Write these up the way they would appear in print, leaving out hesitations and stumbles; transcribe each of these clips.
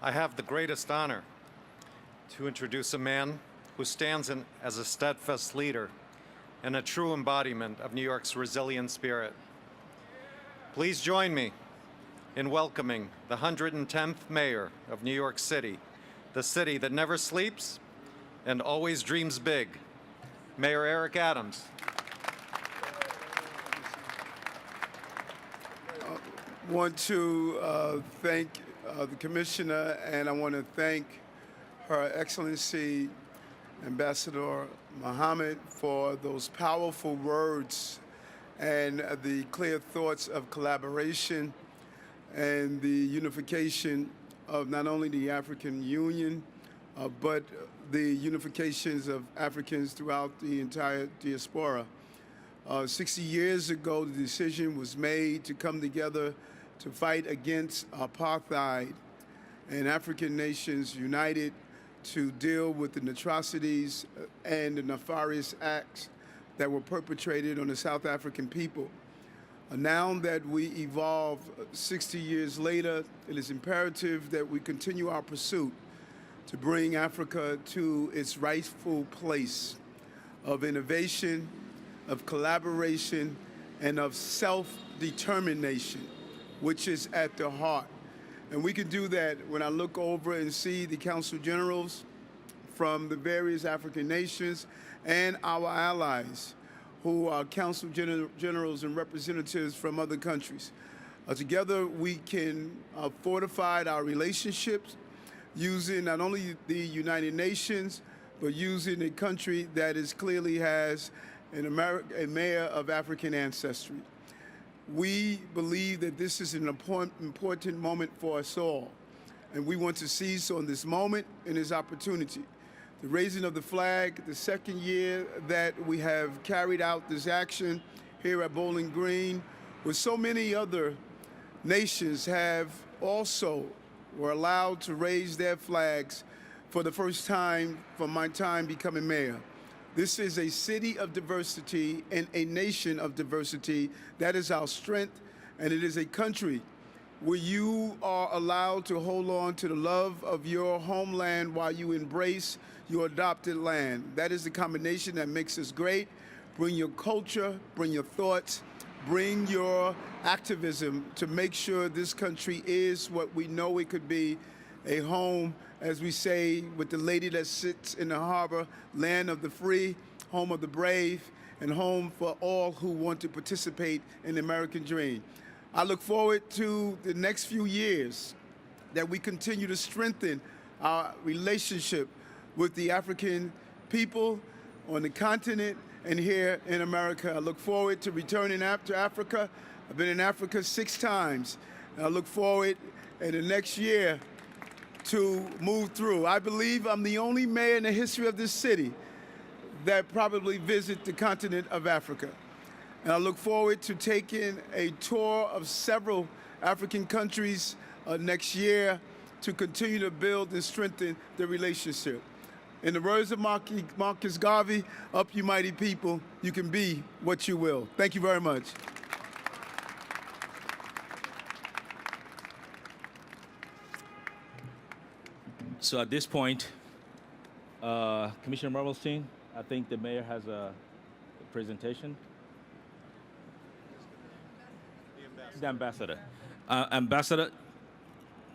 I have the greatest honor to introduce a man who stands as a steadfast leader and a true embodiment of New York's resilient spirit. Please join me in welcoming the 110th Mayor of New York City, the city that never sleeps and always dreams big, Mayor Eric Adams. I want to thank the Commissioner, and I want to thank Her Excellency Ambassador Mohammed for those powerful words and the clear thoughts of collaboration and the unification of not only the African Union, but the unifications of Africans throughout the entire diaspora. 60 years ago, the decision was made to come together to fight against apartheid, and African nations united to deal with the atrocities and the nefarious acts that were perpetrated on the South African people. Now that we evolve 60 years later, it is imperative that we continue our pursuit to bring Africa to its rightful place of innovation, of collaboration, and of self-determination, which is at the heart. And we can do that when I look over and see the Council Generals from the various African nations and our allies who are Council Generals and representatives from other countries. Together we can fortify our relationships using not only the United Nations, but using a country that clearly has a mayor of African ancestry. We believe that this is an important moment for us all, and we want to seize on this moment and this opportunity. The raising of the flag, the second year that we have carried out this action here at Bowling Green, where so many other nations have also were allowed to raise their flags for the first time from my time becoming mayor. This is a city of diversity and a nation of diversity. That is our strength, and it is a country where you are allowed to hold on to the love of your homeland while you embrace your adopted land. That is the combination that makes us great. Bring your culture, bring your thoughts, bring your activism to make sure this country is what we know it could be, a home, as we say, with the lady that sits in the harbor, land of the free, home of the brave, and home for all who want to participate in the American dream. I look forward to the next few years that we continue to strengthen our relationship with the African people on the continent and here in America. I look forward to returning to Africa. I've been in Africa 6 times. And I look forward in the next year to move through. I believe I'm the only mayor in the history of this city that probably visit the continent of Africa. And I look forward to taking a tour of several African countries next year to continue to build and strengthen the relationship. In the words of Marcus Garvey, up you mighty people, you can be what you will. Thank you very much. So at this point, Commissioner Marvelstein, I think the mayor has a presentation. The ambassador.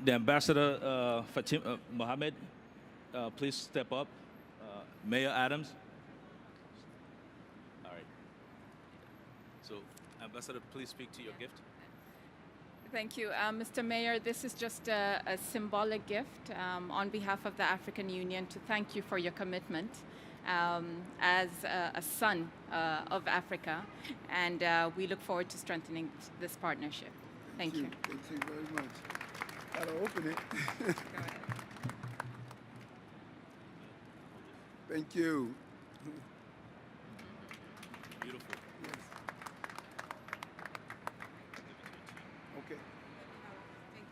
The ambassador Fatim Mohammed, please step up. Mayor Adams. All right. So, Ambassador, please speak to your gift. Thank you. Mr. Mayor, this is just a symbolic gift on behalf of the African Union to thank you for your commitment as a son of Africa, and we look forward to strengthening this partnership. Thank you. Thank you very much. Gotta open it. Go ahead. Thank you. Beautiful. Yes. Okay. Thank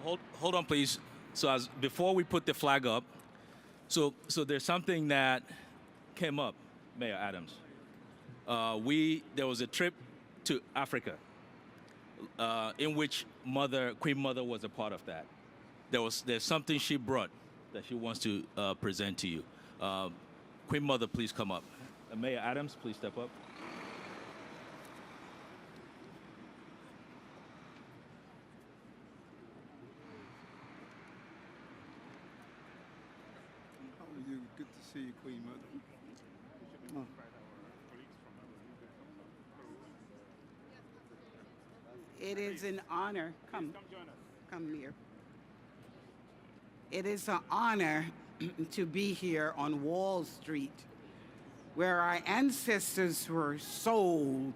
you. Hold on, please. So before we put the flag up, so there's something that came up, Mayor Adams. There was a trip to Africa, in which Queen Mother was a part of that. There's something she brought that she wants to present to you. Queen Mother, please come up. Mayor Adams, please step up. How are you? Good to see you, Queen Mother. It is an honor. Come here. It is an honor to be here on Wall Street, where our ancestors were sold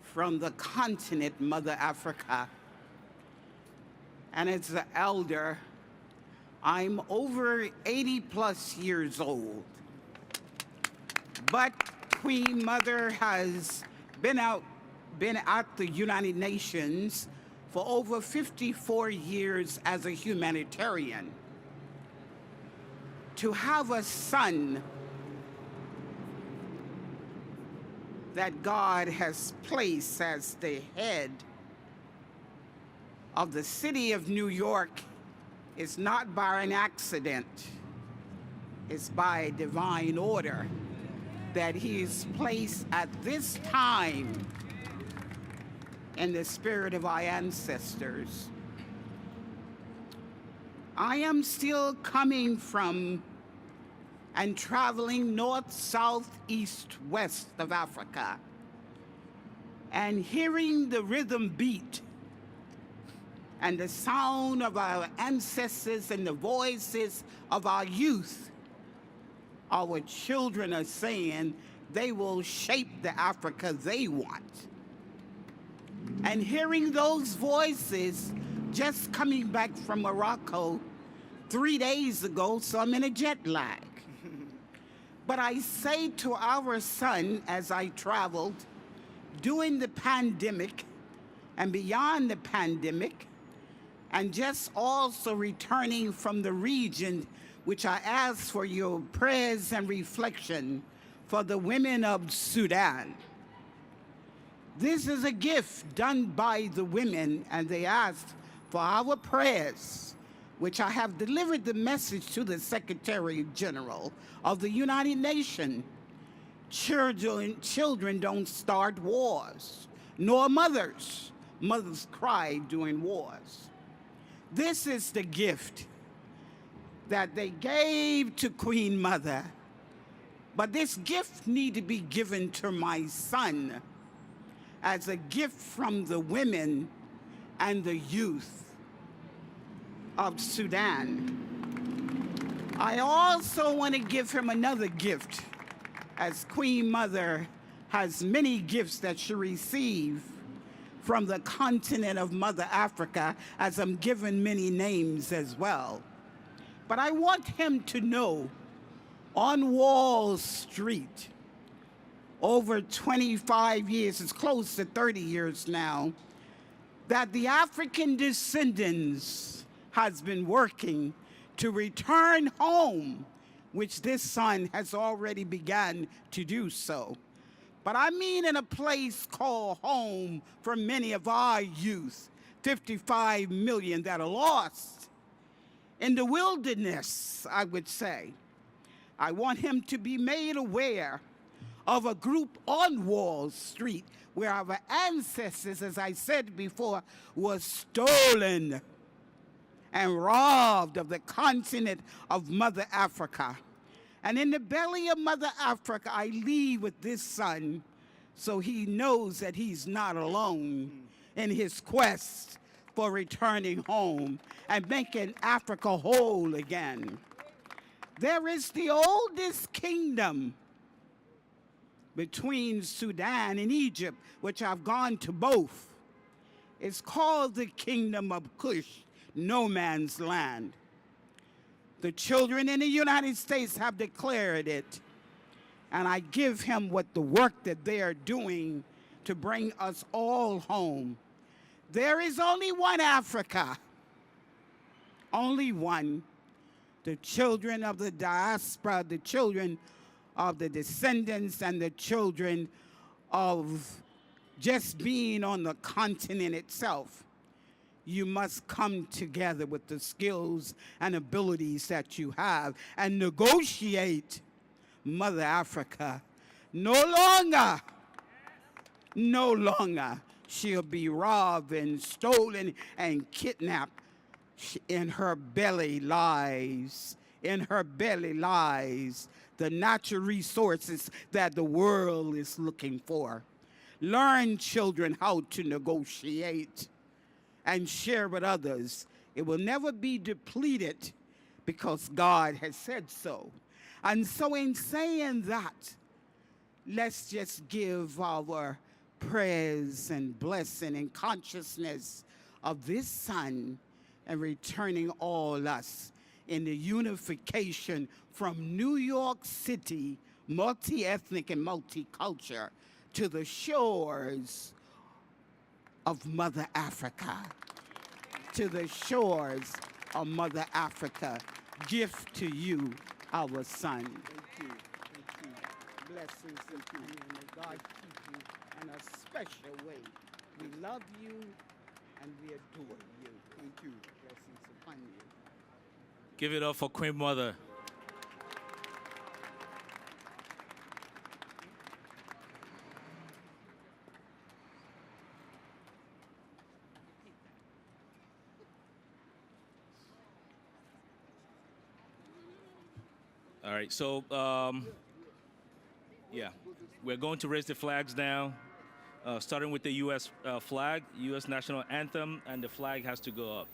from the continent, Mother Africa. And as an elder, I'm over 80 plus years old. But Queen Mother has been at the United Nations for over 54 years as a humanitarian. To have a son that God has placed as the head of the city of New York is not by an accident. It's by a divine order that he is placed at this time in the spirit of our ancestors. I am still coming from and traveling north, south, east, west of Africa, and hearing the rhythm beat and the sound of our ancestors and the voices of our youth. Our children are saying they will shape the Africa they want. And hearing those voices, just coming back from Morocco 3 days ago, so I'm in a jet lag. But I say to our son, as I traveled during the pandemic and beyond the pandemic, and just also returning from the region, which I ask for your prayers and reflection for the women of Sudan. This is a gift done by the women, and they asked for our prayers, which I have delivered the message to the Secretary General of the United Nations. Children don't start wars, nor mothers. Mothers cry during wars. This is the gift that they gave to Queen Mother. But this gift need to be given to my son as a gift from the women and the youth of Sudan. I also want to give him another gift, as Queen Mother has many gifts that she received from the continent of Mother Africa, as I'm given many names as well. But I want him to know, on Wall Street, over 25 years, it's close to 30 years now, that the African descendants has been working to return home, which this son has already begun to do so. But I mean in a place called home for many of our youth, 55 million that are lost in the wilderness, I would say. I want him to be made aware of a group on Wall Street where our ancestors, as I said before, was stolen and robbed of the continent of Mother Africa. And in the belly of Mother Africa, I leave with this son so he knows that he's not alone in his quest for returning home and making Africa whole again. There is the oldest kingdom between Sudan and Egypt, which I've gone to both. It's called the Kingdom of Cush, no man's land. The children in the United States have declared it, and I give him what the work that they are doing to bring us all home. There is only one Africa, only one. The children of the diaspora, the children of the descendants, and the children of just being on the continent itself. You must come together with the skills and abilities that you have and negotiate. Mother Africa, no longer she'll be robbed and stolen and kidnapped. In her belly lies the natural resources that the world is looking for. Learn, children, how to negotiate and share with others. It will never be depleted because God has said so. And so in saying that, let's just give our prayers and blessing and consciousness of this Son and returning all us in the unification from New York City, multi-ethnic and multicultural, to the shores of Mother Africa. To the shores of Mother Africa. Gift to you, our son. Thank you. Blessings upon you, and may God keep you in a special way. We love you and we adore you. Thank you. Blessings upon you. Give it up for Queen Mother. All right, so yeah, we're going to raise the flags now, starting with the U.S. Flag, U.S. national anthem, and the flag has to go up.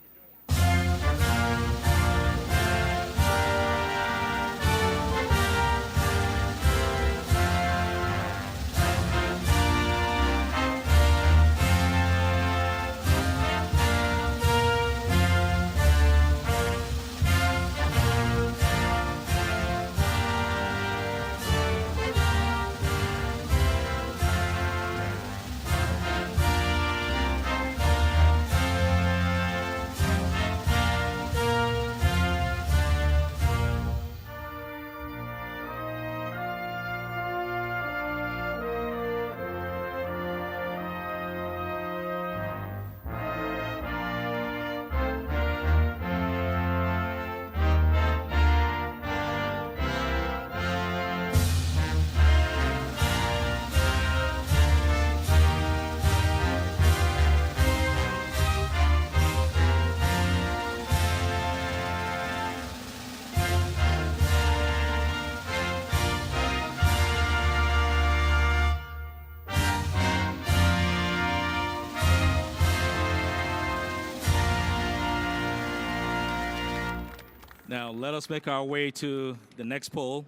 Now, let us make our way to the next pole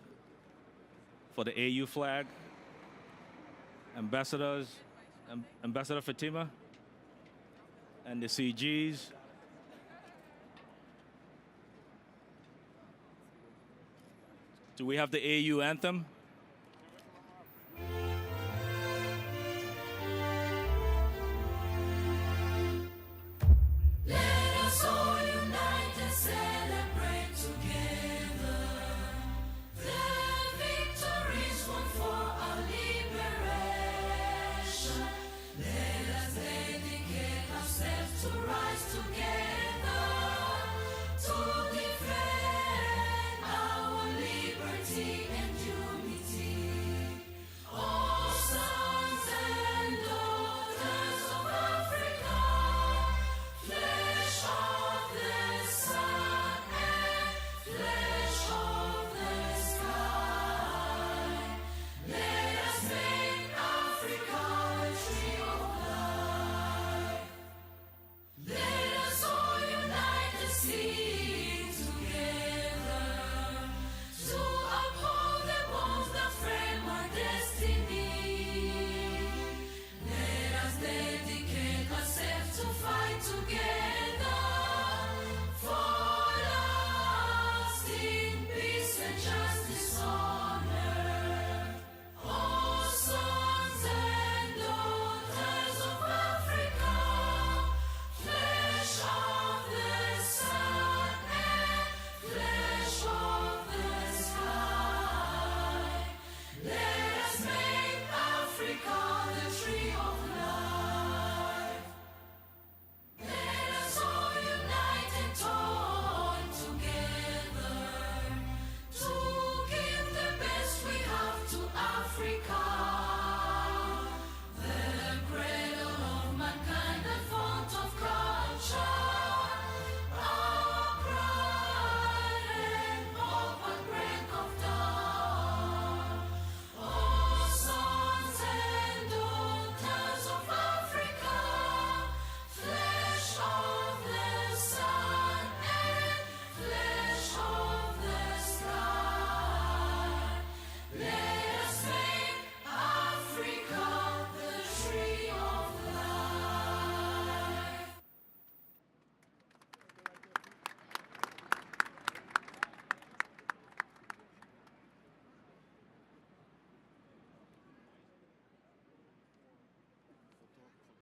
for the AU flag. Ambassador Fatima and the CGs. Do we have the AU anthem?